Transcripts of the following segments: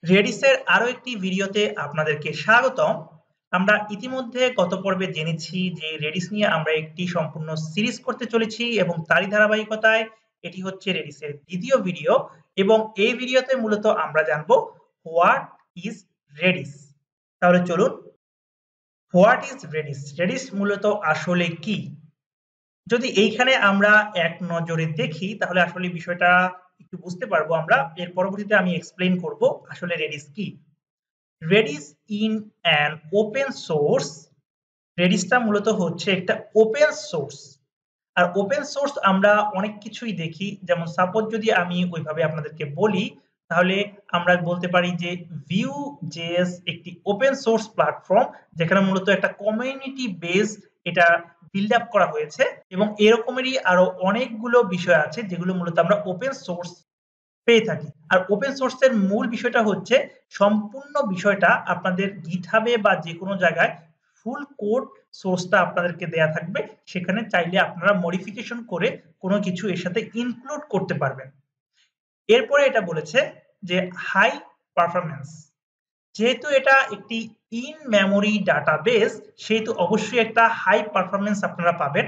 রেডিসের আরো একটি ভিডিওতে আপনাদেরকে স্বাগতম। আমরা ইতিমধ্যে গত পর্বে জেনেছি যে রেডিস নিয়ে আমরা একটি সম্পূর্ণ সিরিজ করতে চলেছি এবং তারই ধারাবাহিকতায় এটি হচ্ছে রেডিসের দ্বিতীয় ভিডিও এবং এই ভিডিওতে মূলত আমরা জানবো হোয়াট ইজ রেডিস। তাহলে চলুন, হোয়াট ইজ রেডিস, রেডিস মূলত আসলে কি? যদি এইখানে আমরা এক নজরে দেখি তাহলে আসলে বিষয়টা একটু বুঝতে পারবো আমরা। এর পরবর্তীতে আমি এক্সপ্লেইন করব আসলে রেডিস কি। Redis in an open source, রেডিসটা মূলত হচ্ছে একটা ওপেন সোর্স। আর ওপেন সোর্স আমরা অনেক কিছুই দেখি, যেমন সাপোজ যদি আমি ওইভাবে আপনাদেরকে বলি তাহলে আমরা বলতে পারি যে ভিউ জেএস একটি ওপেন সোর্স প্ল্যাটফর্ম, যেখানে মূলত একটা কমিউনিটি বেস এটা বিল্ড আপ করা হয়েছে এবং এরকমেরই আরো অনেকগুলো বিষয় আছে যেগুলো মূলত আমরা ওপেন সোর্স পেয়ে থাকি। আর ওপেন সোর্সের মূল বিষয়টা হচ্ছে সম্পূর্ণ বিষয়টা আপনাদের গিটহাবে বা যে কোনো জায়গায় ফুল কোড সোর্সটা আপনাদেরকে দেয়া থাকবে, সেখানে চাইলে আপনারা মডিফিকেশন করে কোনো কিছু এর সাথে ইনক্লুড করতে পারবেন। এরপরে এটা বলেছে যে হাই পারফরম্যান্স, যেহেতু এটা একটি ইন মেমোরি ডাটাবেস সেহেতু অবশ্যই একটা হাই পারফরম্যান্স আপনারা পাবেন।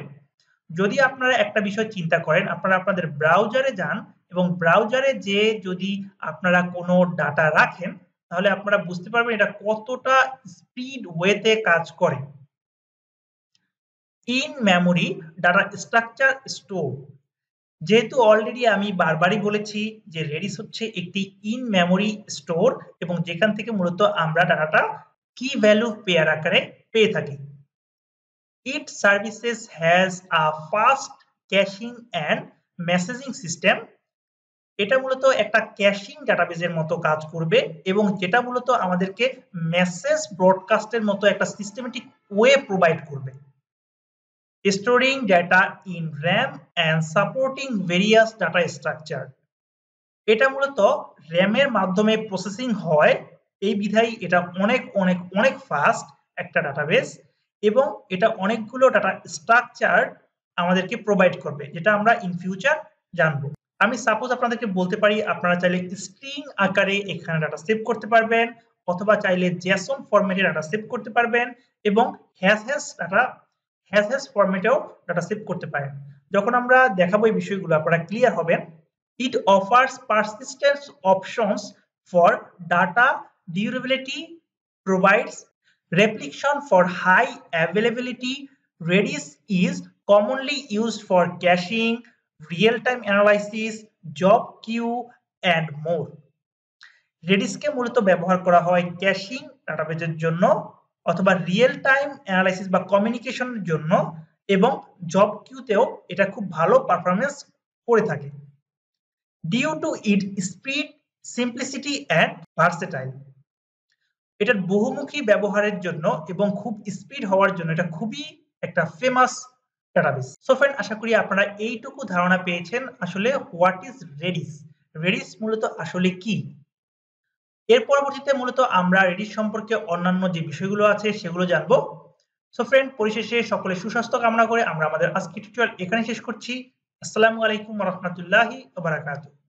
যদি আপনারা একটা বিষয় চিন্তা করেন, আপনারা আপনাদের ব্রাউজারে যান এবং ব্রাউজারে যে যদি আপনারা কোনো ডাটা রাখেন তাহলে আপনারা বুঝতে পারবেন এটা কতটা স্পিড ওয়েতে কাজ করে। In memory data structure store, যেহেতু অলরেডি আমি বারবারই বলেছি যে রেডিস হচ্ছে একটি ইন মেমোরি স্টোর এবং যেখান থেকে মূলত আমরা ডাটাটা কি ভ্যালু পেয়ার আকারে পেয়ে থাকি। It services has a fast caching and messaging system. এটা মূলত একটা ক্যাশিং ডাটাবেজের মতো কাজ করবে এবং যেটা মূলত আমাদেরকে মেসেজ ব্রডকাস্টের মতো একটা সিস্টেমেটিক ওয়ে প্রোভাইড করবে। Storing data in RAM and supporting various data structure. এটা মূলত RAM এর মাধ্যমে প্রসেসিং হয়, এই বিধায় এটা অনেক অনেক অনেক ফাস্ট একটা ডাটাবেস এবং এটা অনেকগুলো ডাটা স্ট্রাকচার আমাদেরকে প্রোভাইড করবে, যেটা আমরা ইন ফিউচার জানবো। আমি সাপোজ আপনাদেরকে বলতে পারি আপনারা চাইলে স্ট্রিং আকারে এখানে ডাটা সেভ করতে পারবেন অথবা চাইলে জেসন ফরম্যাটে ডাটা সেভ করতে পারবেন এবং হ্যাশ ফরম্যাটেও ডাটা সেভ করতে পারেন। যখন আমরা দেখাবো এই বিষয়গুলো আপনারা ক্লিয়ার হবেন। It offers persistence options for data durability, provides replication for high availability. Redis is commonly used for caching, real-time analysis, job queue, and more. রেডিসকে মূলত ব্যবহার করা হয় ক্যাশিং ডাটাবেজের জন্য অথবা রিয়েল টাইম অ্যানালাইসিস বা কমিউনিকেশনের জন্য এবং জব কিউতেও এটা খুব ভালো পারফরমেন্স করে থাকে। Due to its speed, simplicity and versatility, এটার বহুমুখী ব্যবহারের জন্য এবং খুব স্পিড হওয়ার জন্য এটা খুবই একটা ফেমাস ডাটাবেস। সো ফ্রেন্ড, আশা করি আপনারা এইটুকু ধারণা পেয়েছেন আসলে হোয়াট ইজ রেডিস, রেডিস মূলত আসলে কি। এর পরবর্তীতে মূলত আমরা রেডিস সম্পর্কে অন্যান্য যে বিষয়গুলো আছে সেগুলো জানবো। সো ফ্রেন্ড, পরিশেষে সকলে সুস্বাস্থ্য কামনা করে আমরা আমাদের আজকের টিউটোরিয়াল এখানে শেষ করছি। আসসালামু আলাইকুম ওয়া রাহমাতুল্লাহি ওয়া বারাকাতুহু।